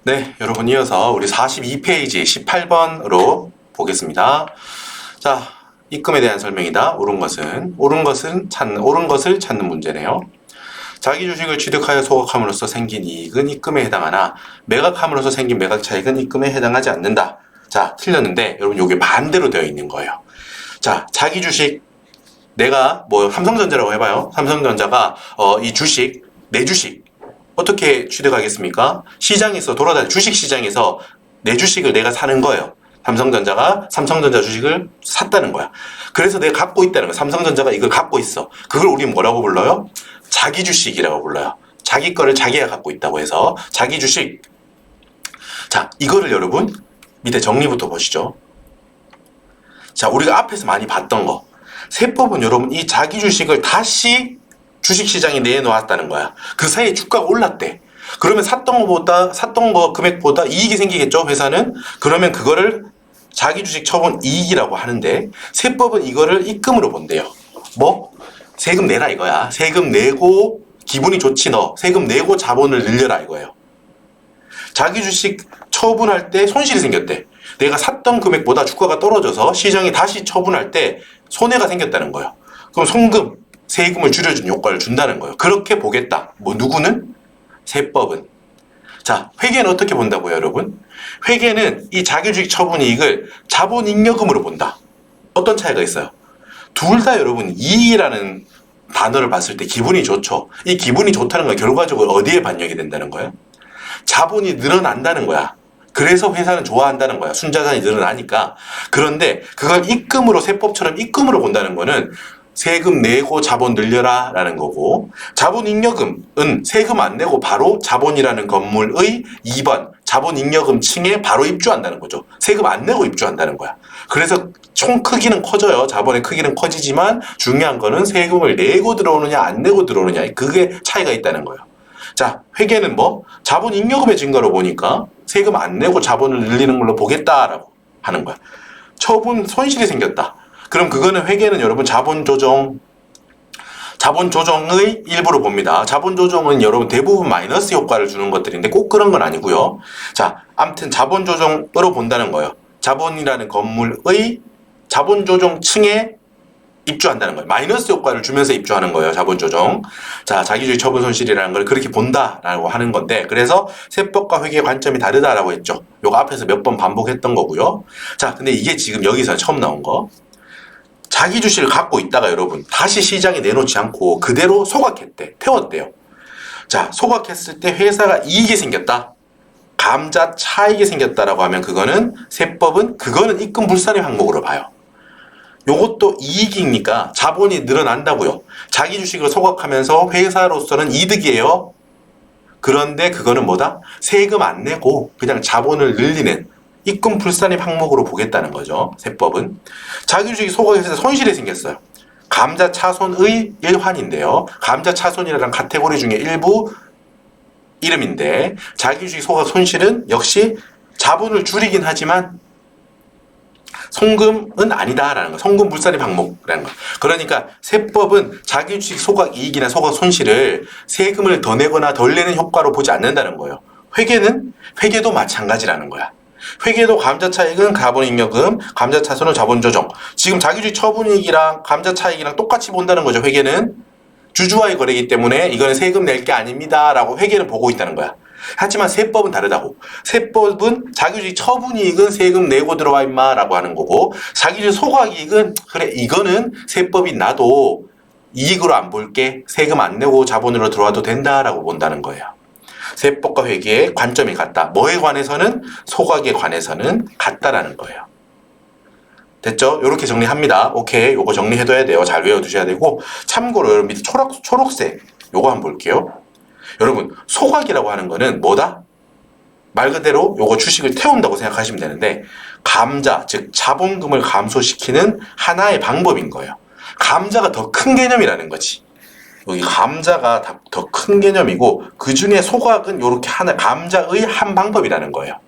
네, 여러분 이어서 우리 42페이지 18번으로 보겠습니다. 자, 입금에 대한 설명이다. 옳은 것을 찾는 문제네요. 자기 주식을 취득하여 소각함으로써 생긴 이익은 입금에 해당하나 매각함으로써 생긴 매각 차익은 입금에 해당하지 않는다. 자, 틀렸는데 여러분 이게 반대로 되어 있는 거예요. 자, 자기 주식 내가 삼성전자라고 해봐요. 삼성전자가 이 주식 내 주식 어떻게 취득하겠습니까? 시장에서 돌아다니 주식시장에서 내 주식을 내가 사는 거예요. 삼성전자가 삼성전자 주식을 샀다는 거야. 그래서 내가 갖고 있다는 거야. 삼성전자가 이걸 갖고 있어. 그걸 우리 뭐라고 불러요? 자기 주식이라고 불러요. 자기 거를 자기가 갖고 있다고 해서 자기 주식. 자, 이거를 여러분 밑에 정리부터 보시죠. 자, 우리가 앞에서 많이 봤던 거. 세법은 여러분 이 자기 주식을 다시 주식시장에 내놓았다는 거야. 그 사이에 주가가 올랐대. 그러면 샀던 거 금액보다 이익이 생기겠죠, 회사는? 그러면 그거를 자기 주식 처분 이익이라고 하는데, 세법은 이거를 입금으로 본대요. 세금 내라 이거야. 세금 내고, 기분이 좋지 너. 세금 내고 자본을 늘려라 이거예요. 자기 주식 처분할 때 손실이 생겼대. 내가 샀던 금액보다 주가가 떨어져서 시장이 다시 처분할 때 손해가 생겼다는 거예요. 그럼 세금을 줄여준 효과를 준다는 거예요. 그렇게 보겠다. 누구는? 세법은. 자, 회계는 어떻게 본다고요, 여러분? 회계는 이 자기주식 처분 이익을 자본잉여금으로 본다. 어떤 차이가 있어요? 둘 다 여러분 이익이라는 단어를 봤을 때 기분이 좋죠. 이 기분이 좋다는 건 결과적으로 어디에 반영이 된다는 거예요? 자본이 늘어난다는 거야. 그래서 회사는 좋아한다는 거야. 순자산이 늘어나니까. 그런데 그걸 입금으로 세법처럼 입금으로 본다는 거는 세금 내고 자본 늘려라 라는 거고, 자본잉여금은 세금 안 내고 바로 자본이라는 건물의 2번 자본잉여금 층에 바로 입주한다는 거죠. 세금 안 내고 입주한다는 거야. 그래서 총 크기는 커져요. 자본의 크기는 커지지만 중요한 거는 세금을 내고 들어오느냐 안 내고 들어오느냐, 그게 차이가 있다는 거예요. 자, 회계는 자본잉여금의 증가로 보니까 세금 안 내고 자본을 늘리는 걸로 보겠다라고 하는 거야. 처분 손실이 생겼다. 그럼 그거는 회계는 여러분 자본 조정의 일부로 봅니다. 자본 조정은 여러분 대부분 마이너스 효과를 주는 것들인데 꼭 그런 건 아니고요. 자, 아무튼 자본 조정으로 본다는 거예요. 자본이라는 건물의 자본 조정 층에 입주한다는 거예요. 마이너스 효과를 주면서 입주하는 거예요. 자본 조정. 자, 자기주의 처분 손실이라는 걸 그렇게 본다라고 하는 건데, 그래서 세법과 회계의 관점이 다르다라고 했죠. 요거 앞에서 몇 번 반복했던 거고요. 자, 근데 이게 지금 여기서 처음 나온 거. 자기 주식을 갖고 있다가 여러분 다시 시장에 내놓지 않고 그대로 소각했대. 태웠대요. 자, 소각했을 때 회사가 이익이 생겼다. 감자 차익이 생겼다라고 하면 세법은 그거는 입금 불산의 항목으로 봐요. 요것도 이익이니까 자본이 늘어난다고요. 자기 주식을 소각하면서 회사로서는 이득이에요. 그런데 그거는 세금 안 내고 그냥 자본을 늘리는 입금 불산입 항목으로 보겠다는 거죠. 세법은. 자기 주식이 소각했을 때 손실이 생겼어요. 감자 차손의 일환인데요. 감자 차손이라는 카테고리 중에 일부 이름인데, 자기 주식 소각 손실은 역시 자본을 줄이긴 하지만 송금은 아니다라는 거. 송금 불산입 항목이라는 거. 그러니까 세법은 자기 주식 소각 이익이나 소각 손실을 세금을 더 내거나 덜 내는 효과로 보지 않는다는 거예요. 회계도 마찬가지라는 거야. 회계도 감자 차익은 자본잉여금, 감자 차손은 자본 조정. 지금 자기주식 처분이익이랑 감자 차익이랑 똑같이 본다는 거죠. 회계는 주주와의 거래이기 때문에 이거는 세금 낼 게 아닙니다라고 회계는 보고 있다는 거야. 하지만 세법은 다르다고. 세법은 자기주식 처분이익은 세금 내고 들어와 임마라고 하는 거고, 자기주식 소각이익은 그래 이거는 세법이 나도 이익으로 안 볼게, 세금 안 내고 자본으로 들어와도 된다라고 본다는 거예요. 세법과 회계의 관점이 같다. 뭐에 관해서는? 소각에 관해서는 같다라는 거예요. 됐죠? 이렇게 정리합니다. 오케이. 요거 정리해둬야 돼요. 잘 외워두셔야 되고, 참고로 여러분 밑에 초록색 요거 한번 볼게요. 여러분 소각이라고 하는 거는 말 그대로 요거 주식을 태운다고 생각하시면 되는데, 감자 즉 자본금을 감소시키는 하나의 방법인 거예요. 감자가 더 큰 개념이라는 거지. 여기 감자가 더 큰 개념이고, 그 중에 소각은 요렇게 감자의 한 방법이라는 거예요.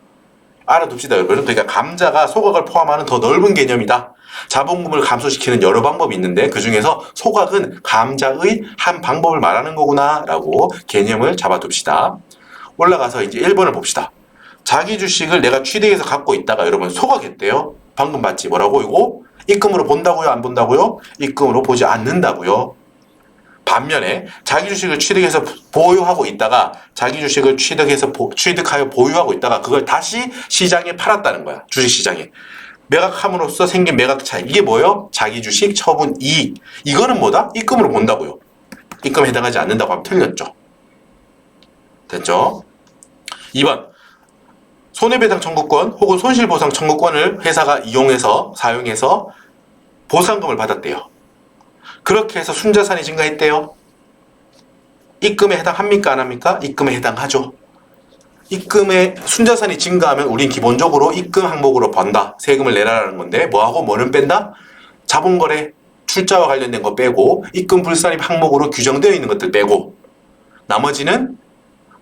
알아둡시다, 여러분. 그러니까 감자가 소각을 포함하는 더 넓은 개념이다. 자본금을 감소시키는 여러 방법이 있는데 그 중에서 소각은 감자의 한 방법을 말하는 거구나 라고 개념을 잡아둡시다. 올라가서 이제 1번을 봅시다. 자기 주식을 내가 취득해서 갖고 있다가 여러분 소각했대요. 방금 봤지? 뭐라고? 이거 입금으로 본다고요? 안 본다고요? 입금으로 보지 않는다고요. 반면에 자기 주식을 취득해서 보유하고 있다가 자기 주식을 취득하여 보유하고 있다가 그걸 다시 시장에 팔았다는 거야. 주식시장에. 매각함으로써 생긴 매각 차익. 이게 뭐예요? 자기 주식 처분 이익. 이거는 뭐다? 입금으로 본다고요. 입금에 해당하지 않는다고 하면 틀렸죠. 됐죠? 2번. 손해배상 청구권 혹은 손실보상 청구권을 회사가 이용해서 사용해서 보상금을 받았대요. 그렇게 해서 순자산이 증가했대요. 입금에 해당합니까? 안 합니까? 입금에 해당하죠. 입금에 순자산이 증가하면 우린 기본적으로 입금 항목으로 번다. 세금을 내라라는 건데 뭐하고 뭐는 뺀다? 자본거래, 출자와 관련된 거 빼고 입금 불산입 항목으로 규정되어 있는 것들 빼고 나머지는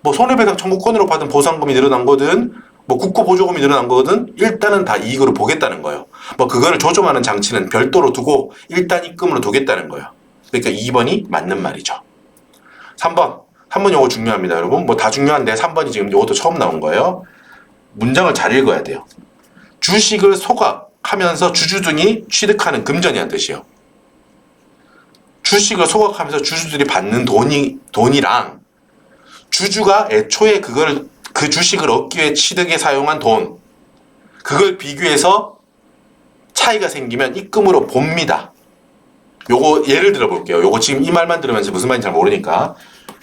뭐 손해배상 청구권으로 받은 보상금이 늘어난 거든 뭐 국고보조금이 늘어난 거거든 일단은 다 이익으로 보겠다는 거예요. 뭐 그거를 조정하는 장치는 별도로 두고 일단 입금으로 두겠다는 거예요. 그러니까 2번이 맞는 말이죠. 3번 요거 중요합니다. 여러분 뭐 다 중요한데 3번이 지금 요것도 처음 나온 거예요. 문장을 잘 읽어야 돼요. 주식을 소각하면서 주주등이 취득하는 금전이라는 뜻이에요. 주식을 소각하면서 주주들이 받는 돈이랑 주주가 애초에 그 주식을 얻기 위해 취득에 사용한 돈 그걸 비교해서 차이가 생기면 입금으로 봅니다. 요거 예를 들어 볼게요. 요거 지금 이 말만 들으면서 무슨 말인지 잘 모르니까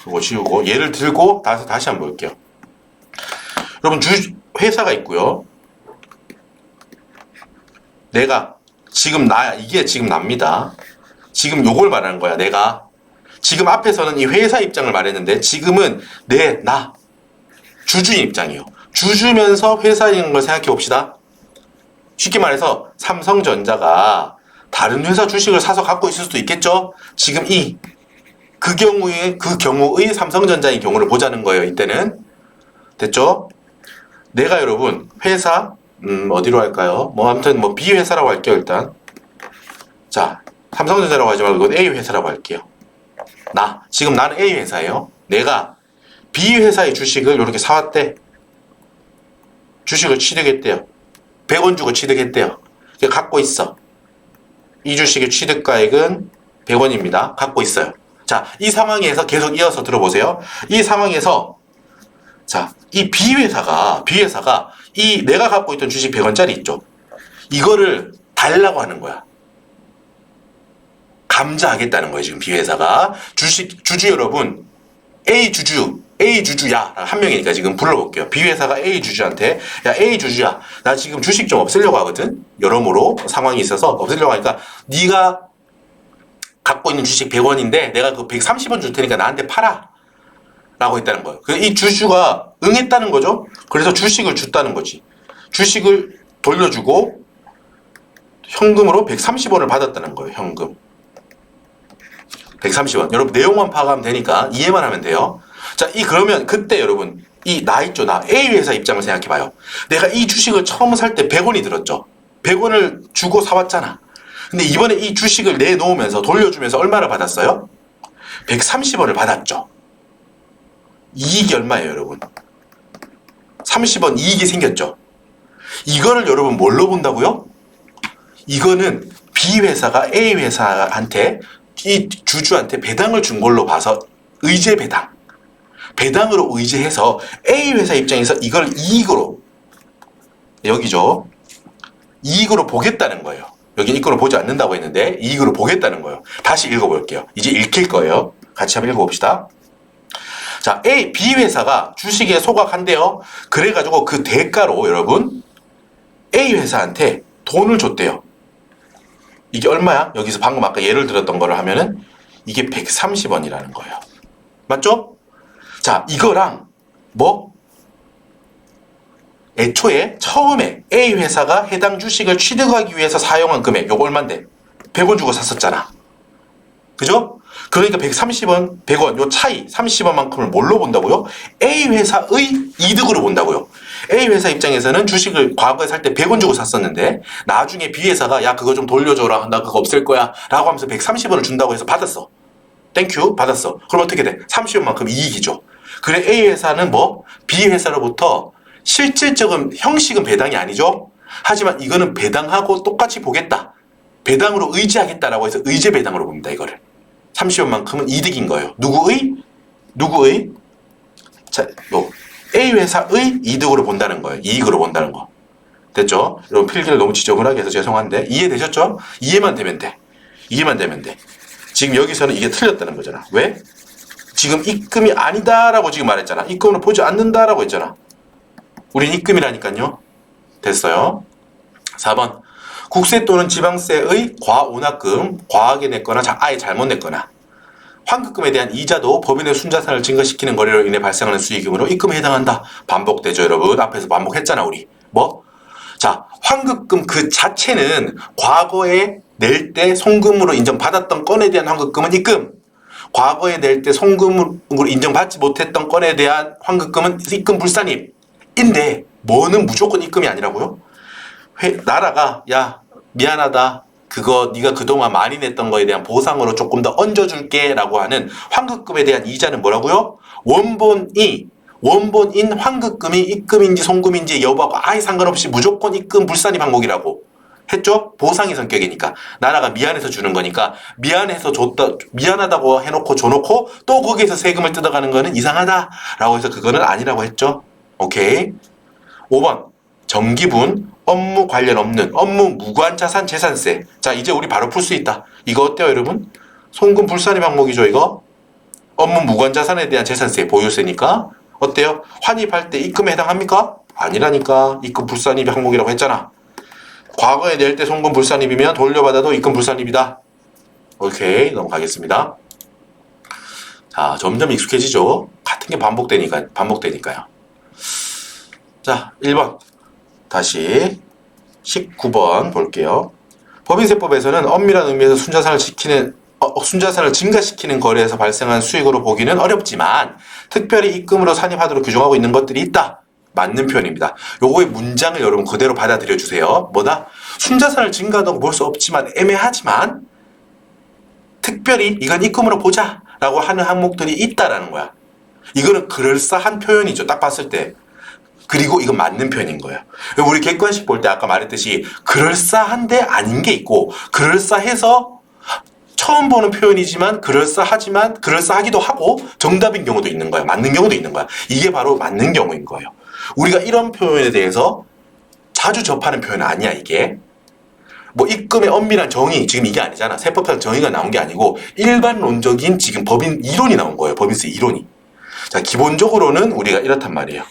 요거 지우고 예를 들고 다시 한번 볼게요. 여러분 회사가 있고요. 내가 지금 이게 지금 납니다. 지금 요걸 말하는 거야. 내가 지금 앞에서는 이 회사 입장을 말했는데 지금은 나 주주인 입장이에요. 주주면서 회사인 걸 생각해 봅시다. 쉽게 말해서 삼성전자가 다른 회사 주식을 사서 갖고 있을 수도 있겠죠. 지금 그 경우의 삼성전자의 경우를 보자는 거예요. 이때는 됐죠? 내가 여러분 회사 어디로 할까요? 뭐 아무튼 뭐 B 회사라고 할게요. 일단 자 삼성전자라고 하지 말고 A 회사라고 할게요. 지금 나는 A 회사예요. 내가 B 회사의 주식을 이렇게 사왔대. 주식을 취득했대요. 100원 주고 취득했대요. 갖고 있어. 이 주식의 취득가액은 100원입니다. 갖고 있어요. 자, 이 상황에서 계속 이어서 들어보세요. 이 상황에서 자, 이 B 회사가 이 내가 갖고 있던 주식 100원짜리 있죠. 이거를 달라고 하는 거야. 감자하겠다는 거예요. 지금 B 회사가 주주 여러분 A 주주야 한 명이니까 지금 불러볼게요. B 회사가 A 주주한테 야 A 주주야 나 지금 주식 좀 없애려고 하거든. 여러모로 상황이 있어서 없애려고 하니까 네가 갖고 있는 주식 100원인데 내가 그 130원 줄 테니까 나한테 팔아 라고 했다는 거예요. 이 주주가 응했다는 거죠. 그래서 주식을 줬다는 거지. 주식을 돌려주고 현금으로 130원을 받았다는 거예요. 현금 130원. 여러분 내용만 파악하면 되니까 이해만 하면 돼요. 자, 그러면 그때 여러분 나 있죠. A 회사 입장을 생각해봐요. 내가 이 주식을 처음 살 때 100원이 들었죠. 100원을 주고 사왔잖아. 근데 이번에 이 주식을 내놓으면서 돌려주면서 얼마를 받았어요? 130원을 받았죠. 이익이 얼마예요, 여러분? 30원 이익이 생겼죠. 이거를 여러분 뭘로 본다고요? 이거는 B 회사가 A 회사한테 이 주주한테 배당을 준 걸로 봐서 의제 배당으로 의제해서 A 회사 입장에서 이걸 이익으로 여기죠. 이익으로 보겠다는 거예요. 여기 이익으로 보지 않는다고 했는데 이익으로 보겠다는 거예요. 다시 읽어볼게요. 이제 읽힐 거예요. 같이 한번 읽어봅시다. 자, B 회사가 주식에 소각한대요. 그래가지고 그 대가로 여러분 A 회사한테 돈을 줬대요. 이게 얼마야? 여기서 방금 아까 예를 들었던 거를 하면은 이게 130원이라는 거예요. 맞죠? 자, 이거랑 애초에 처음에 A 회사가 해당 주식을 취득하기 위해서 사용한 금액 요거 얼만데? 100원 주고 샀었잖아. 그죠? 그러니까 130원, 100원 요 차이 30원만큼을 뭘로 본다고요? A 회사의 이득으로 본다고요. A 회사 입장에서는 주식을 과거에 살 때 100원 주고 샀었는데 나중에 B 회사가 야 그거 좀 돌려줘라 나 그거 없앨 거야 라고 하면서 130원을 준다고 해서 받았어. 땡큐 받았어. 그럼 어떻게 돼? 30원만큼 이익이죠. 그래 A 회사는 B 회사로부터 실질적인 형식은 배당이 아니죠. 하지만 이거는 배당하고 똑같이 보겠다. 배당으로 의지하겠다라고 해서 의제 배당으로 봅니다. 이거를 30원만큼은 이득인 거예요. 누구의? 자, 뭐 A 회사의 이득으로 본다는 거예요. 이익으로 본다는 거. 됐죠? 여러분 필기를 너무 지저분하게 해서 죄송한데 이해되셨죠? 이해만 되면 돼. 지금 여기서는 이게 틀렸다는 거잖아. 왜? 지금 입금이 아니다라고 지금 말했잖아. 입금으로 보지 않는다라고 했잖아. 우린 입금이라니까요. 됐어요. 4번. 국세 또는 지방세의 과오납금, 과하게 냈거나 아예 잘못 냈거나 환급금에 대한 이자도 법인의 순자산을 증가시키는 거래로 인해 발생하는 수익금으로 입금에 해당한다. 반복되죠, 여러분. 앞에서 반복했잖아, 우리. 뭐? 자, 환급금 그 자체는 과거에 낼 때 송금으로 인정받았던 건에 대한 환급금은 입금. 과거에 낼 때 송금으로 인정받지 못했던 건에 대한 환급금은 입금 불산입인데 뭐는 무조건 입금이 아니라고요? 나라가 야 미안하다. 그거 네가 그동안 많이 냈던 거에 대한 보상으로 조금 더 얹어줄게 라고 하는 환급금에 대한 이자는 뭐라고요? 원본인 환급금이 입금인지 송금인지 여부하고 아예 상관없이 무조건 입금 불산입 항목이라고 했죠? 보상의 성격이니까 나라가 미안해서 주는 거니까 미안해서 줬다 미안하다고 해놓고 줘놓고 또 거기에서 세금을 뜯어가는 거는 이상하다라고 해서 그거는 아니라고 했죠? 오케이. 5번 정기분 업무 관련 없는 업무 무관 자산 재산세. 자 이제 우리 바로 풀 수 있다. 이거 어때요 여러분? 송금 불산입 항목이죠 이거? 업무 무관 자산에 대한 재산세 보유세니까 어때요? 환입할 때 입금에 해당합니까? 아니라니까. 입금 불산입 항목이라고 했잖아. 과거에 낼 때 송금 불산입이면 돌려받아도 입금 불산입이다. 오케이 넘어가겠습니다. 자 점점 익숙해지죠. 같은 게 반복되니까요. 자 1번 다시 19번 볼게요. 법인세법에서는 엄밀한 의미에서 순자산을 증가시키는 거래에서 발생한 수익으로 보기는 어렵지만 특별히 입금으로 산입하도록 규정하고 있는 것들이 있다. 맞는 표현입니다. 요거의 문장을 여러분 그대로 받아들여 주세요. 뭐다? 순자산을 증가하다고 볼 수 없지만 애매하지만 특별히 이건 입금으로 보자 라고 하는 항목들이 있다라는 거야. 이거는 그럴싸한 표현이죠. 딱 봤을 때. 그리고 이건 맞는 표현인 거예요. 우리 객관식 볼 때 아까 말했듯이 그럴싸한데 아닌 게 있고 그럴싸해서 처음 보는 표현이지만 그럴싸하기도 하고 정답인 경우도 있는 거야. 맞는 경우도 있는 거야. 이게 바로 맞는 경우인 거예요. 우리가 이런 표현에 대해서 자주 접하는 표현은 아니야 이게. 뭐 입금의 엄밀한 정의 지금 이게 아니잖아. 세법상 정의가 나온 게 아니고 일반론적인 지금 법인 이론이 나온 거예요. 법인세 이론이. 자 기본적으로는 우리가 이렇단 말이에요.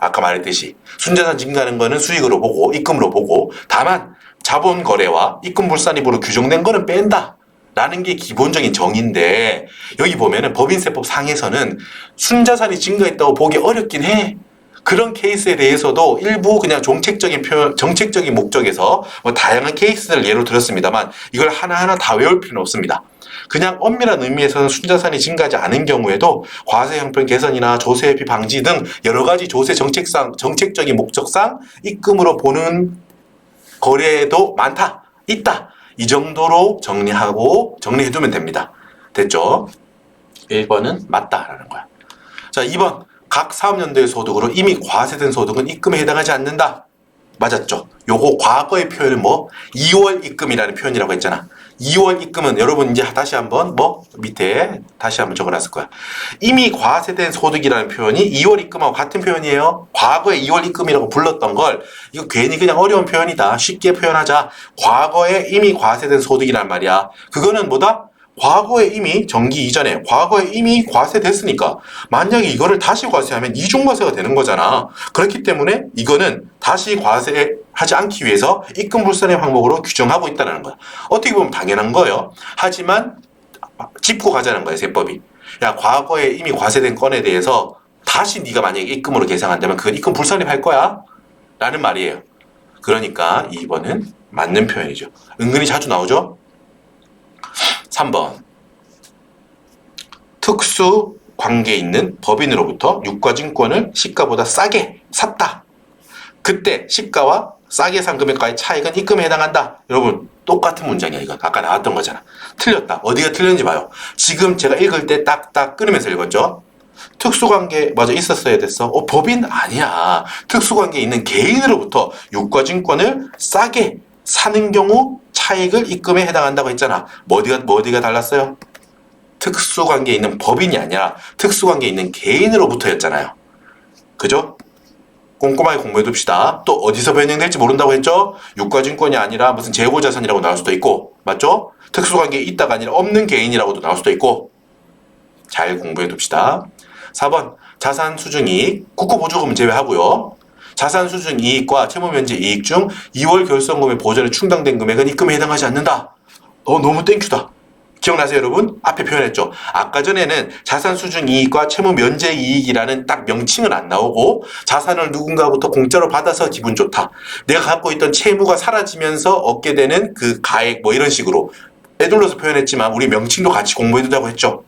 아까 말했듯이 순자산 증가하는 거는 수익으로 보고 입금으로 보고 다만 자본 거래와 입금 불산입으로 규정된 거는 뺀다 라는 게 기본적인 정의인데 여기 보면은 법인세법 상에서는 순자산이 증가했다고 보기 어렵긴 해. 그런 케이스에 대해서도 일부 그냥 정책적인 목적에서 뭐 다양한 케이스를 예로 들었습니다만 이걸 하나하나 다 외울 필요는 없습니다. 그냥 엄밀한 의미에서는 순자산이 증가하지 않은 경우에도 과세 형편 개선이나 조세 회피 방지 등 여러 가지 조세 정책적인 목적상 입금으로 보는 거래도 있다. 이 정도로 정리해두면 됩니다. 됐죠? 1번은 맞다라는 거야. 자, 2번. 각 사업연도의 소득으로 이미 과세된 소득은 입금에 해당하지 않는다. 맞았죠? 요거 과거의 표현은 뭐? 2월 입금이라는 표현이라고 했잖아. 2월 입금은 여러분 이제 다시 한번 밑에 다시 한번 적어놨을 거야. 이미 과세된 소득이라는 표현이 2월 입금하고 같은 표현이에요. 과거에 2월 입금이라고 불렀던 걸 이거 괜히 그냥 어려운 표현이다. 쉽게 표현하자. 과거에 이미 과세된 소득이란 말이야. 그거는 뭐다? 과거에 이미 정기 이전에 과거에 이미 과세됐으니까 만약에 이거를 다시 과세하면 이중과세가 되는 거잖아. 그렇기 때문에 이거는 다시 과세하지 않기 위해서 입금 불산입 항목으로 규정하고 있다는 거야. 어떻게 보면 당연한 거예요. 하지만 짚고 가자는 거예요. 세법이. 야 과거에 이미 과세된 건에 대해서 다시 네가 만약에 입금으로 계상한다면 그건 입금 불산입 할 거야 라는 말이에요. 그러니까 2번은 맞는 표현이죠. 은근히 자주 나오죠. 3번 특수 관계에 있는 법인으로부터 유가증권을 시가보다 싸게 샀다. 그때 시가와 싸게 산 금액과의 차익은 입금에 해당한다. 여러분 똑같은 문장이야 이건. 아까 나왔던 거잖아. 틀렸다. 어디가 틀렸는지 봐요. 지금 제가 읽을 때 딱딱 끊으면서 읽었죠. 특수관계 맞아 있었어야 됐어. 법인 아니야. 특수관계에 있는 개인으로부터 유가증권을 싸게 사는 경우 차익을 입금에 해당한다고 했잖아. 뭐 어디가 달랐어요? 특수관계에 있는 법인이 아니라 특수관계에 있는 개인으로부터였잖아요. 그죠? 꼼꼼하게 공부해 둡시다. 또 어디서 변형될지 모른다고 했죠? 유가증권이 아니라 무슨 재고자산이라고 나올 수도 있고, 맞죠? 특수관계에 있다가 아니라 없는 개인이라고도 나올 수도 있고, 잘 공부해 둡시다. 4번 자산수중이익, 국고보조금은 제외하고요. 자산수중이익과 채무면제이익 중 2월 결성금의 보전에 충당된 금액은 입금에 해당하지 않는다. 너무 땡큐다. 기억나세요, 여러분? 앞에 표현했죠. 아까 전에는 자산수중이익과 채무면제이익이라는 딱 명칭은 안 나오고 자산을 누군가부터 공짜로 받아서 기분 좋다. 내가 갖고 있던 채무가 사라지면서 얻게 되는 그 가액 뭐 이런 식으로 애둘러서 표현했지만 우리 명칭도 같이 공부해두자고 했죠.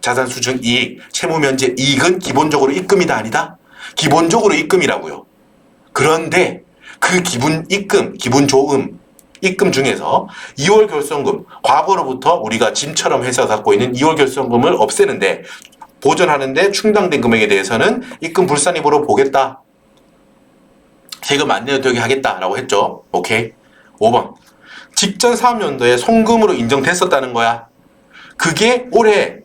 자산수중이익, 채무면제이익은 기본적으로 입금이다 아니다? 기본적으로 입금이라고요. 그런데 그 기분 좋음, 입금 중에서 2월 결성금, 과거로부터 우리가 짐처럼 해서 갖고 있는 2월 결성금을 없애는데 보전하는데 충당된 금액에 대해서는 입금 불산입으로 보겠다. 세금 안 내도 되게 하겠다라고 했죠. 오케이. 5번. 직전 사업연도에 송금으로 인정됐었다는 거야. 그게 올해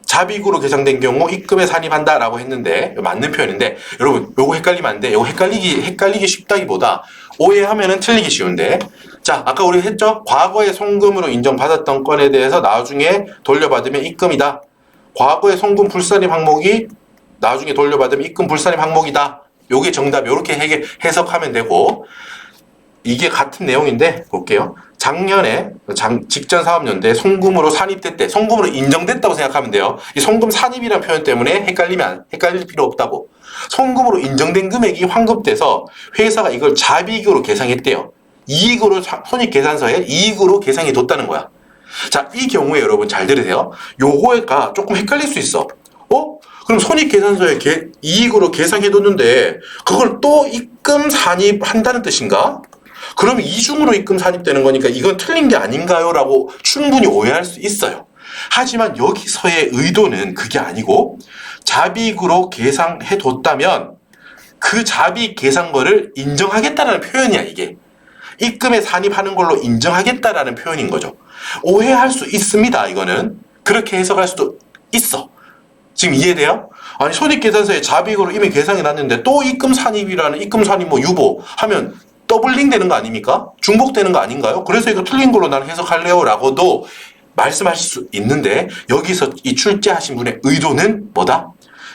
자비구로 계상된 경우 입금에 산입한다라고 했는데 맞는 표현인데 여러분 요거 헷갈리면 안 돼. 요거 헷갈리기 쉽다기보다 오해하면은 틀리기 쉬운데 자 아까 우리 했죠? 과거에 송금으로 인정받았던 건에 대해서 나중에 돌려받으면 입금이다. 과거에 송금 불산입 항목이 나중에 돌려받으면 입금 불산입 항목이다. 요게 정답. 요렇게 해석하면 되고 이게 같은 내용인데 볼게요. 작년에 직전 사업연도에 송금으로 산입됐대. 송금으로 인정됐다고 생각하면 돼요. 이 송금 산입이라는 표현 때문에 헷갈릴 필요 없다고. 송금으로 인정된 금액이 환급돼서 회사가 이걸 자비익으로 계상했대요. 이익으로 손익계산서에 이익으로 계상해 뒀다는 거야. 자, 이 경우에 여러분 잘 들으세요. 요거가 조금 헷갈릴 수 있어. 그럼 손익계산서에 이익으로 계상해 뒀는데 그걸 또 입금 산입한다는 뜻인가? 그럼 이중으로 입금 산입되는 거니까 이건 틀린 게 아닌가요? 라고 충분히 오해할 수 있어요. 하지만 여기서의 의도는 그게 아니고 자비익으로 계상해뒀다면 그 자비익 계산거를 인정하겠다는 표현이야 이게. 입금에 산입하는 걸로 인정하겠다라는 표현인 거죠. 오해할 수 있습니다. 이거는. 그렇게 해석할 수도 있어. 지금 이해돼요? 아니 손익계산서에 자비익으로 이미 계상해놨는데 또 입금 산입이라는 입금 산입 뭐 유보 하면 더블링 되는 거 아닙니까? 중복되는 거 아닌가요? 그래서 이거 틀린 걸로 나는 해석할래요 라고도 말씀하실 수 있는데 여기서 이 출제하신 분의 의도는 뭐다?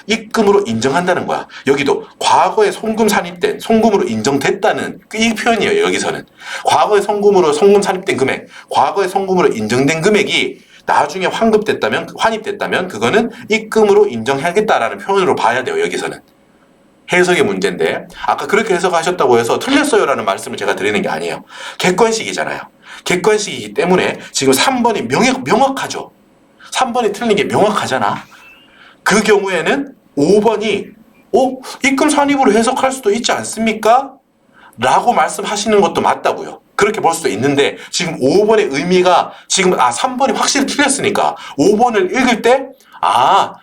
입금으로 인정한다는 거야. 여기도 과거에 송금 산입된, 송금으로 인정됐다는 이 표현이에요. 여기서는. 과거에 송금 산입된 금액, 과거에 송금으로 인정된 금액이 나중에 환입됐다면 그거는 입금으로 인정하겠다라는 표현으로 봐야 돼요. 여기서는. 해석의 문제인데 아까 그렇게 해석하셨다고 해서 틀렸어요라는 말씀을 제가 드리는 게 아니에요. 객관식이잖아요. 객관식이기 때문에 지금 3번이 명확하죠. 3번이 틀린 게 명확하잖아. 그 경우에는 5번이 입금 산입으로 해석할 수도 있지 않습니까? 라고 말씀하시는 것도 맞다고요. 그렇게 볼 수도 있는데 지금 5번의 의미가 지금 3번이 확실히 틀렸으니까 5번을 읽을 때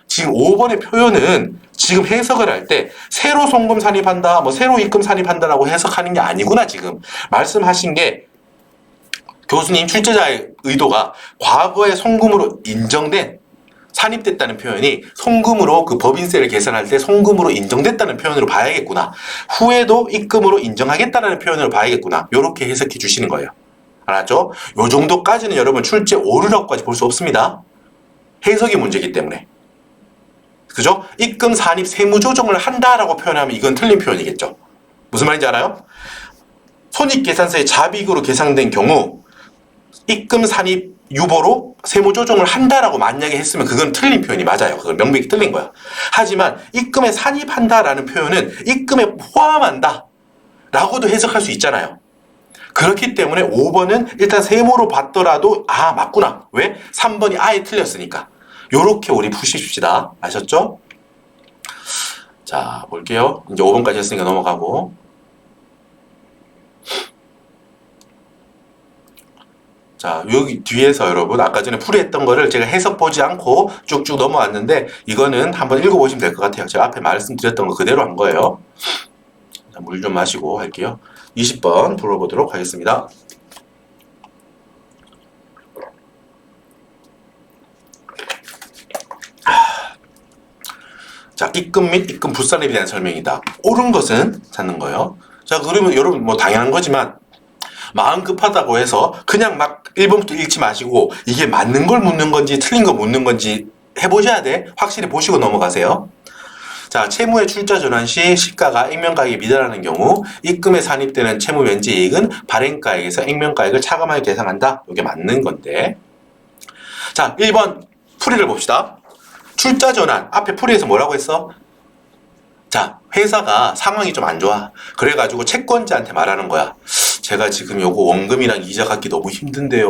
지금 5번의 표현은 지금 해석을 할 때 새로 송금 산입한다, 새로 입금 산입한다라고 해석하는 게 아니구나. 지금 말씀하신 게 교수님 출제자의 의도가 과거에 송금으로 인정된 산입됐다는 표현이 송금으로 그 법인세를 계산할 때 송금으로 인정됐다는 표현으로 봐야겠구나. 후에도 입금으로 인정하겠다는 표현으로 봐야겠구나. 이렇게 해석해 주시는 거예요. 알았죠? 요 정도까지는 여러분 출제 오류라고까지 볼 수 없습니다. 해석이 문제이기 때문에. 그죠? 입금 산입 세무 조정을 한다라고 표현하면 이건 틀린 표현이겠죠. 무슨 말인지 알아요? 손익계산서에 자비익으로 계상된 경우 입금 산입 유보로 세무 조정을 한다라고 만약에 했으면 그건 틀린 표현이 맞아요. 그건 명백히 틀린 거야. 하지만 입금에 산입한다라는 표현은 입금에 포함한다 라고도 해석할 수 있잖아요. 그렇기 때문에 5번은 일단 세모로 봤더라도 맞구나. 왜? 3번이 아예 틀렸으니까. 요렇게 우리 푸십시다. 아셨죠? 자, 볼게요. 이제 5번까지 했으니까 넘어가고. 자, 여기 뒤에서 여러분 아까 전에 풀이했던 거를 제가 해석 보지 않고 쭉쭉 넘어왔는데 이거는 한번 읽어보시면 될 것 같아요. 제가 앞에 말씀드렸던 거 그대로 한 거예요. 물 좀 마시고 할게요. 20번 풀어보도록 하겠습니다. 자, 입금 및 입금 불산입에 대한 설명이다. 옳은 것은 찾는 거예요. 자, 그러면 여러분 뭐 당연한 거지만 마음 급하다고 해서 그냥 막 1번부터 읽지 마시고 이게 맞는 걸 묻는 건지 틀린 거 묻는 건지 해보셔야 돼. 확실히 보시고 넘어가세요. 자, 채무의 출자 전환 시 시가가 액면가액에 미달하는 경우 입금에 산입되는 채무 면제 이익은 발행가액에서 액면가액을 차감하여 계산한다. 이게 맞는 건데. 자, 1번 풀이를 봅시다. 출자 전환 앞에 풀이에서 뭐라고 했어? 자, 회사가 상황이 좀 안 좋아. 그래가지고 채권자한테 말하는 거야. 제가 지금 요거 원금이랑 이자 갚기 너무 힘든데요.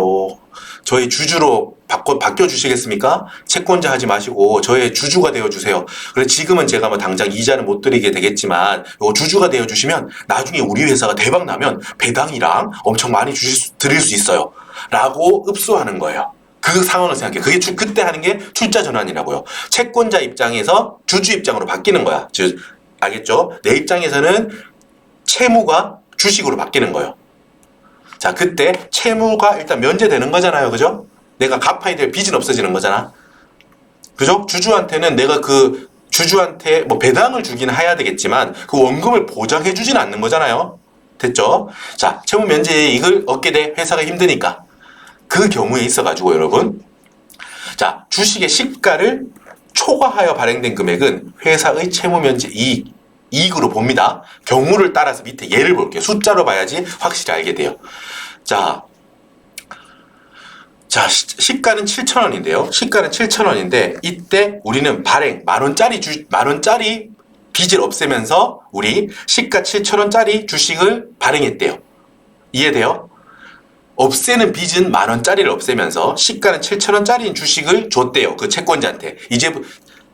저희 주주로 바뀌어주시겠습니까? 채권자 하지 마시고 저의 주주가 되어주세요. 그래 지금은 제가 뭐 당장 이자는 못 드리게 되겠지만 요거 주주가 되어주시면 나중에 우리 회사가 대박 나면 배당이랑 엄청 많이 드릴 수 있어요. 라고 읍수하는 거예요. 그 상황을 생각해. 그게 그때 하는 게 출자 전환이라고요. 채권자 입장에서 주주 입장으로 바뀌는 거야. 즉, 알겠죠? 내 입장에서는 채무가 주식으로 바뀌는 거예요. 자, 그때 채무가 일단 면제되는 거잖아요. 그죠? 내가 갚아야 될 빚은 없어지는 거잖아. 그죠? 주주한테는 내가 그 주주한테 뭐 배당을 주긴 해야 되겠지만 그 원금을 보장해 주진 않는 거잖아요. 됐죠? 자, 채무 면제 이익을 얻게 돼. 회사가 힘드니까. 그 경우에 있어가지고 여러분, 자, 주식의 시가를 초과하여 발행된 금액은 회사의 채무면제 이익으로 봅니다. 경우를 따라서 밑에 예를 볼게요. 숫자로 봐야지 확실히 알게 돼요. 자, 시가는 7,000원인데요. 시가는 7,000원인데 이때 우리는 발행 만원짜리 빚을 없애면서 우리 시가 7,000원짜리 주식을 발행했대요. 이해돼요? 없애는 빚은 만원짜리를 없애면서 시가는 7,000원짜리인 주식을 줬대요. 그 채권자한테. 이제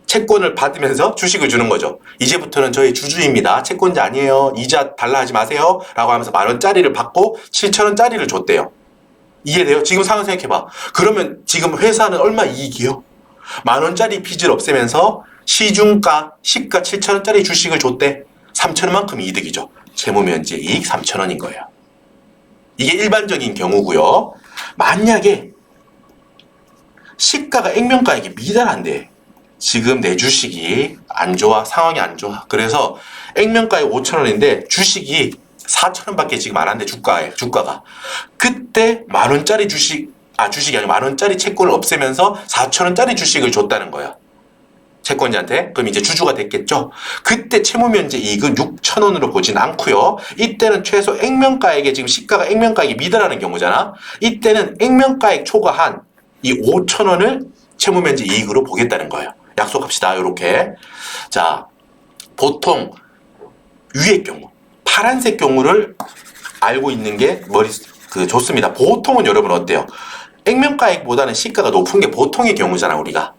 채권을 받으면서 주식을 주는 거죠. 이제부터는 저희 주주입니다. 채권자 아니에요. 이자 달라 하지 마세요. 라고 하면서 만원짜리를 받고 7,000원짜리를 줬대요. 이해돼요? 지금 상황 생각해봐. 그러면 지금 회사는 얼마 이익이요? 만원짜리 빚을 없애면서 시가 7,000원짜리 주식을 줬대. 3,000원만큼 이득이죠. 채무면제 이익 3,000원인 거예요. 이게 일반적인 경우고요. 만약에 시가가 액면가액에 미달한데 지금 내 주식이 안 좋아. 상황이 안 좋아. 그래서 액면가액 5,000원인데 주식이 4,000원밖에 지금 안 한대. 주가가. 그때 만원짜리 주식이 아니라 만원짜리 채권을 없애면서 4,000원짜리 주식을 줬다는 거야. 채권자한테. 그럼 이제 주주가 됐겠죠. 그때 채무면제 이익은 6,000원으로 보진 않고요. 이때는 최소 액면가액에 지금 시가가 액면가액이 미달하는 경우잖아. 이때는 액면가액 초과한 이 5,000원을 채무면제 이익으로 보겠다는 거예요. 약속합시다. 요렇게. 자, 보통 위의 경우, 파란색 경우를 알고 있는 게 좋습니다. 보통은 여러분 어때요? 액면가액보다는 시가가 높은 게 보통의 경우잖아, 우리가.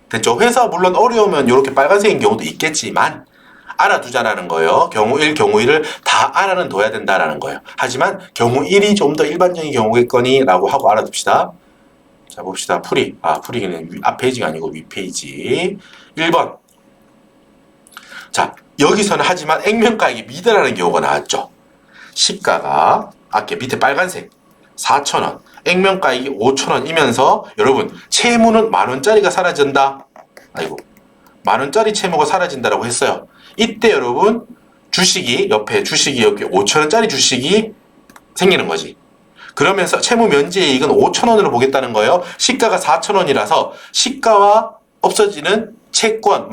됐죠? 회사 물론 어려우면 이렇게 빨간색인 경우도 있겠지만 알아두자라는 거예요. 경우 1, 경우 2를 다 알아는 둬야 된다라는 거예요. 하지만 경우 1이 좀 더 일반적인 경우겠거니 라고 하고 알아둡시다. 자, 봅시다. 풀이는 앞 페이지가 아니고 윗 페이지. 1번. 자, 여기서는 하지만 액면가액이 미달하는 경우가 나왔죠. 시가가 아까 밑에 빨간색 4,000원, 액면가액이 5,000원이면서 여러분 채무는 만원짜리가 사라진다. 만원짜리 채무가 사라진다라고 했어요. 이때 여러분 옆에 주식이 여기 5,000원짜리 주식이 생기는 거지. 그러면서 채무 면제 이익은 5,000원으로 보겠다는 거예요. 시가가 4,000원이라서 시가와 없어지는 채권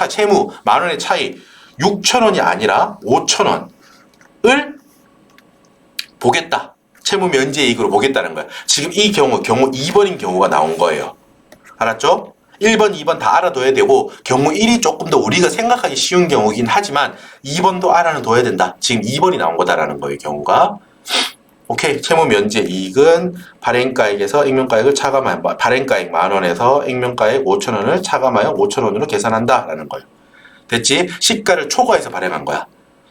채무 만원의 차이 6,000원이 아니라 5,000원을 보겠다. 채무 면제 이익으로 보겠다는 거야. 지금 이 경우 2번인 경우가 나온 거예요. 알았죠? 1번, 2번 다 알아둬야 되고 경우 1이 조금 더 우리가 생각하기 쉬운 경우긴 하지만 2번도 알아는 둬야 된다. 지금 2번이 나온 거다라는 거예요. 경우가. 오케이. 채무 면제 이익은 발행가액에서 액면가액을 차감하여 발행가액 만원에서 액면가액 5,000원을 차감하여 5,000원으로 계산한다라는 거예요. 됐지? 시가를 초과해서 발행한 거야.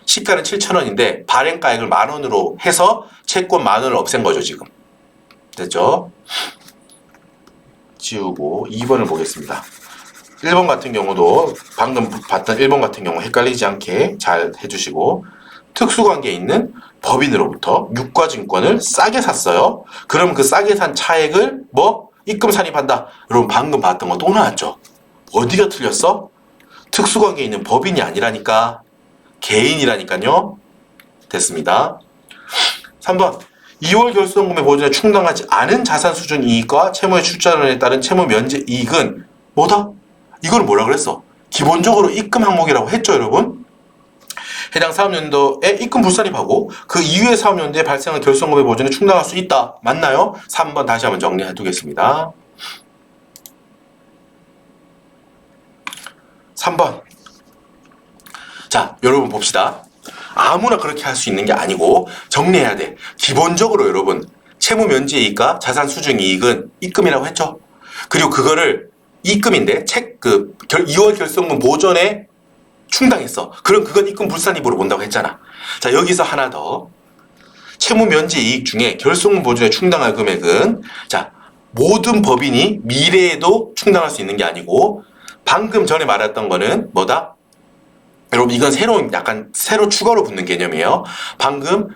시가는 7,000원인데 발행가액을 만원으로 해서 채권 만원을 없앤 거죠, 지금. 됐죠? 지우고 2번을 보겠습니다. 1번 같은 경우도 방금 봤던 1번 같은 경우 헷갈리지 않게 잘 해주시고, 특수관계에 있는 법인으로부터 유가증권을 싸게 샀어요. 그럼 그 싸게 산 차액을 뭐? 입금 산입한다. 여러분 방금 봤던 거 또 나왔죠? 어디가 틀렸어? 특수관계에 있는 법인이 아니라니까. 개인이라니까요. 됐습니다. 3번. 2월 결손금액 보존에 충당하지 않은 자산 수준 이익과 채무의 출자론에 따른 채무 면제 이익은 뭐다? 이걸 뭐라 그랬어? 기본적으로 입금 항목이라고 했죠, 여러분? 해당 사업연도에 입금 불산입하고 그 이후의 사업연도에 발생한 결손금액 보존에 충당할 수 있다. 맞나요? 3번 다시 한번 정리해 두겠습니다. 3번. 자, 여러분 봅시다. 아무나 그렇게 할 수 있는 게 아니고 정리해야 돼. 기본적으로 여러분 채무 면제 이익과 자산 수준 이익은 입금이라고 했죠. 그리고 그거를 입금인데 2월 결손금 보전에 충당했어. 그럼 그건 입금 불산입으로 본다고 했잖아. 자, 여기서 하나 더. 채무 면제 이익 중에 결손금 보전에 충당할 금액은 자, 모든 법인이 미래에도 충당할 수 있는 게 아니고 방금 전에 말했던 거는 뭐다? 여러분 이건 새로 추가로 붙는 개념이에요. 방금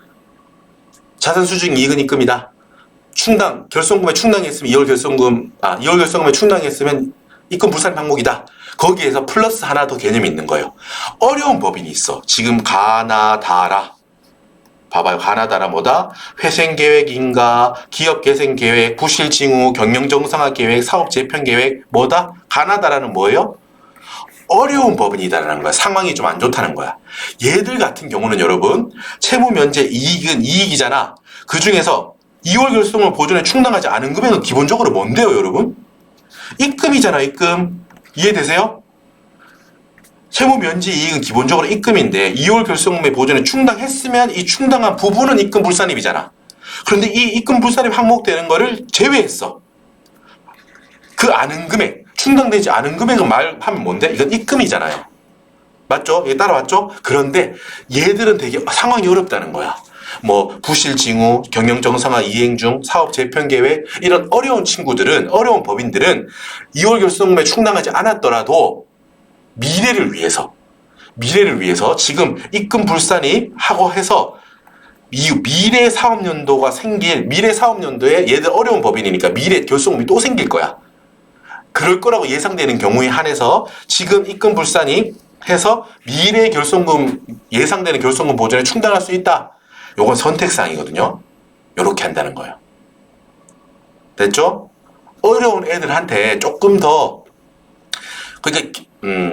자산 수준 이익은 입금이다. 결손금에 충당했으면 2월 결손금에 충당했으면 입금 불산입 항목이다. 거기에서 플러스 하나 더 개념이 있는 거예요. 어려운 법인이 있어. 지금 가나다라. 봐봐요. 가나다라 뭐다? 회생계획인가, 기업개생계획, 부실징후, 경영정상화계획, 사업재편계획 뭐다? 가나다라는 뭐예요? 어려운 법인이다라는 거야. 상황이 좀 안 좋다는 거야. 얘들 같은 경우는 여러분 채무면제 이익은 이익이잖아. 그 중에서 2월 결손금을 보존에 충당하지 않은 금액은 기본적으로 뭔데요, 여러분? 입금이잖아, 입금. 이해되세요? 채무면제 이익은 기본적으로 입금인데 2월 결손금의 보존에 충당했으면 이 충당한 부분은 입금 불산입이잖아. 그런데 이 입금 불산입 항목되는 거를 제외했어. 그 아는 금액, 충당되지 않은 금액은 말하면 뭔데? 이건 입금이잖아요. 맞죠? 얘 따라왔죠? 그런데 얘들은 되게 상황이 어렵다는 거야. 뭐 부실징후, 경영정상화 이행 중, 사업 재편 계획 이런 어려운 법인들은 2월 결손금에 충당하지 않았더라도 미래를 위해서 지금 입금 불산입 하고 해서 미래 사업연도에 얘들 어려운 법인이니까 미래 결손금이 또 생길 거야. 그럴 거라고 예상되는 경우에 한해서 지금 입금 불산입 해서 미래 예상되는 결손금 보전에 충당할 수 있다. 요건 선택사항이거든요. 요렇게 한다는 거예요. 됐죠? 어려운 애들한테 조금 더 그러니까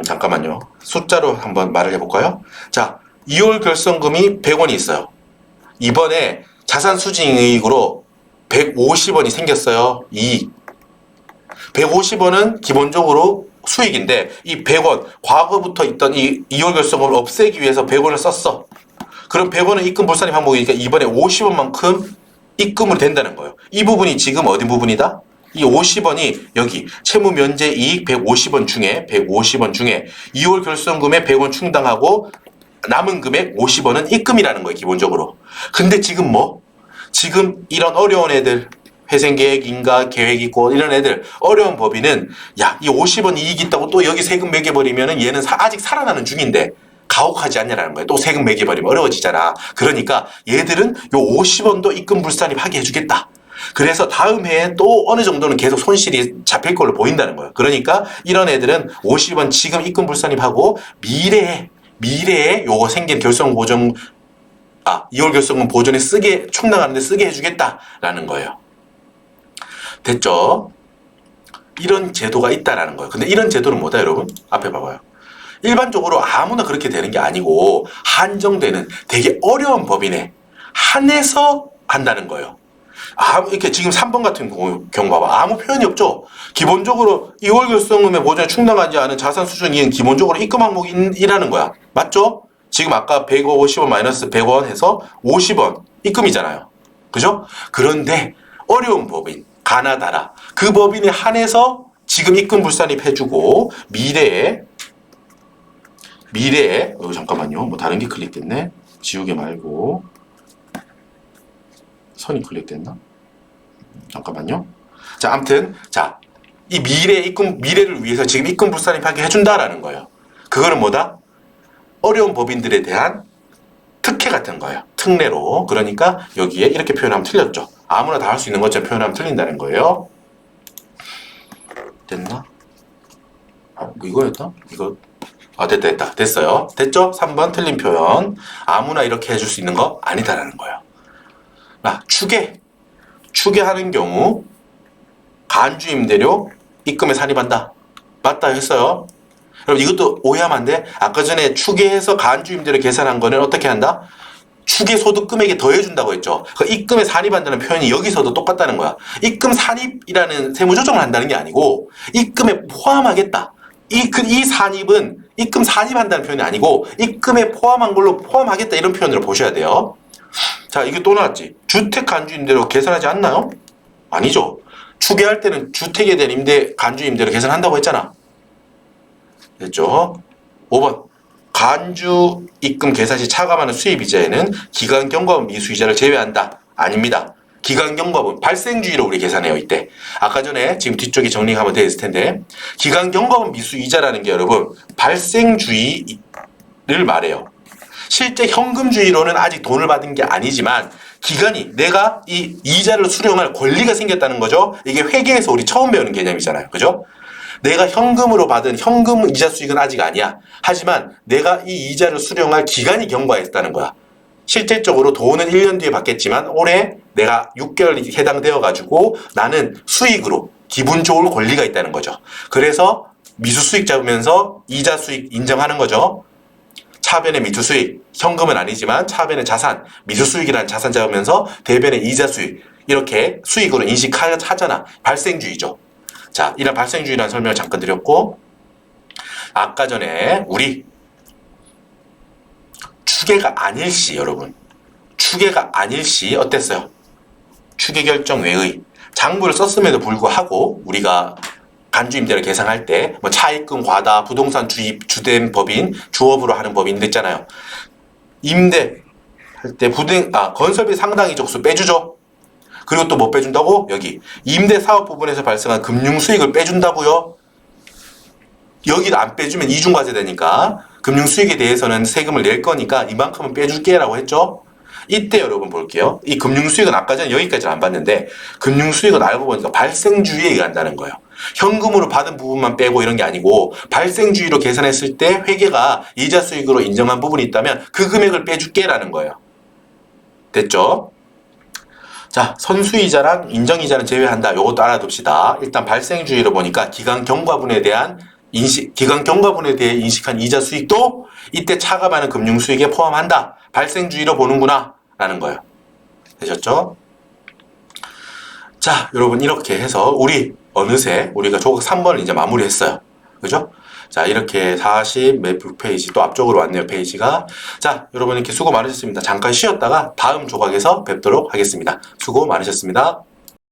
잠깐만요. 숫자로 한번 말을 해볼까요? 자, 2월 결손금이 100원이 있어요. 이번에 자산 수징이익으로 150원이 생겼어요. 이익. 150원은 기본적으로 수익인데 이 100원, 과거부터 있던 이 2월 결손금을 없애기 위해서 100원을 썼어. 그럼 100원은 입금 불산입 항목이니까 이번에 50원만큼 입금을 된다는 거예요. 이 부분이 지금 어디 부분이다? 이 50원이 여기 채무 면제 이익 150원 중에 2월 결손금에 100원 충당하고 남은 금액 50원은 입금이라는 거예요, 기본적으로. 근데 지금 지금 이런 어려운 애들 회생계획인가 계획 있고 이런 애들 어려운 법인은 야, 이 50원 이익 있다고 또 여기 세금 매겨버리면은 얘는 아직 살아나는 중인데 가혹하지 않냐라는 거예요. 또 세금 매겨버리면 어려워지잖아. 그러니까 얘들은 요 50원도 입금 불산입 하게 해주겠다. 그래서 다음 해에 또 어느 정도는 계속 손실이 잡힐 걸로 보인다는 거예요. 그러니까 이런 애들은 50원 지금 입금 불산입하고 미래에 요거 생긴 2월 결손금 보존에 충당하는데 쓰게 해주겠다라는 거예요. 됐죠? 이런 제도가 있다라는 거예요. 근데 이런 제도는 뭐다, 여러분? 앞에 봐봐요. 일반적으로 아무나 그렇게 되는 게 아니고 한정되는 되게 어려운 법인에 한해서 한다는 거예요. 이렇게 지금 3번 같은 경우 봐봐. 아무 표현이 없죠? 기본적으로 2월 결손금에 보전에 충당하지 않은 자산 수준 이익은 기본적으로 입금 항목이라는 거야. 맞죠? 지금 아까 150원 마이너스 100원 해서 50원 입금이잖아요. 그죠? 그런데 어려운 법인, 가나다라. 그 법인에 한해서 지금 입금 불산입 해주고 미래에 잠깐만요. 뭐 다른 게 클릭됐네. 지우개 말고 선이 클릭됐나? 잠깐만요. 자, 아무튼 자, 이 미래를 위해서 지금 입금 불산입하게 해준다라는 거예요. 그거는 뭐다? 어려운 법인들에 대한 특혜 같은 거예요. 특례로. 그러니까 여기에 이렇게 표현하면 틀렸죠. 아무나 다 할 수 있는 것처럼 표현하면 틀린다는 거예요. 됐나? 이거였다? 이거. 됐다. 됐어요. 됐죠? 3번 틀린 표현. 아무나 이렇게 해줄 수 있는 거 아니다라는 거예요. 추계하는 경우 간주 임대료 입금에 산입한다. 맞다 했어요. 여러분 이것도 오해하면 안 돼. 아까 전에 추계해서 간주 임대료 계산한 거는 어떻게 한다? 추계 소득 금액에 더해준다고 했죠. 그 입금에 산입한다는 표현이 여기서도 똑같다는 거야. 입금 산입이라는 세무 조정을 한다는 게 아니고 입금에 포함하겠다. 이 산입은 입금 산입한다는 표현이 아니고 입금에 포함한 걸로 포함하겠다 이런 표현으로 보셔야 돼요. 자, 이게 또 나왔지. 주택 간주 임대료 계산하지 않나요? 아니죠. 추계할 때는 주택에 대한 간주 임대료 계산한다고 했잖아. 됐죠? 5번. 간주 입금 계산 시 차감하는 수입이자에는 기간 경과분 미수이자를 제외한다. 아닙니다. 기간 경과분 발생주의로 우리 계산해요. 이때 아까 전에 지금 뒤쪽에 정리하면 되어 있을 텐데 기간 경과분 미수이자라는 게 여러분 발생주의를 말해요. 실제 현금주의로는 아직 돈을 받은 게 아니지만 기간이 내가 이 이자를 수령할 권리가 생겼다는 거죠. 이게 회계에서 우리 처음 배우는 개념이잖아요. 그죠? 내가 현금으로 받은 현금 이자 수익은 아직 아니야. 하지만 내가 이 이자를 수령할 기간이 경과했다는 거야. 실질적으로 돈은 1년 뒤에 받겠지만 올해 내가 6개월 해당되어 가지고 나는 수익으로 기분 좋을 권리가 있다는 거죠. 그래서 미수 수익 잡으면서 이자 수익 인정하는 거죠. 차변의 미수 수익, 현금은 아니지만 차변의 자산, 미수 수익이라는 자산 잡으면서 대변의 이자 수익 이렇게 수익으로 인식하잖아. 발생주의죠. 자, 이런 발생주의라는 설명을 잠깐 드렸고 아까 전에 우리 추계가 아닐 시 여러분 추계가 아닐 시 어땠어요? 추계 결정 외의 장부를 썼음에도 불구하고 우리가 간주 임대를 계산할 때 뭐 차입금 과다 부동산 주된 법인 주업으로 하는 법인들 있잖아요. 임대 할 때 건설비 상당히 적수 빼주죠. 그리고 또 뭐 빼준다고? 여기 임대 사업 부분에서 발생한 금융 수익을 빼준다고요. 여기도 안 빼주면 이중과세 되니까 금융 수익에 대해서는 세금을 낼 거니까 이만큼은 빼줄게 라고 했죠. 이때 여러분 볼게요. 이 금융 수익은 아까 전에 여기까지는 안 봤는데 금융 수익은 알고 보니까 발생주의에 의한다는 거예요. 현금으로 받은 부분만 빼고 이런 게 아니고 발생주의로 계산했을 때 회계가 이자 수익으로 인정한 부분이 있다면 그 금액을 빼줄게 라는 거예요. 됐죠? 자, 선수이자랑 인정이자는 제외한다. 요것도 알아둡시다. 일단 발생주의로 보니까 기간 경과분에 대해 인식한 이자 수익도 이때 차감하는 금융 수익에 포함한다. 발생주의로 보는구나 라는 거예요. 되셨죠? 자, 여러분 이렇게 해서 어느새 우리가 조각 3번을 이제 마무리했어요. 그죠? 자, 이렇게 40 몇 페이지 또 앞쪽으로 왔네요, 페이지가. 자, 여러분 이렇게 수고 많으셨습니다. 잠깐 쉬었다가 다음 조각에서 뵙도록 하겠습니다. 수고 많으셨습니다.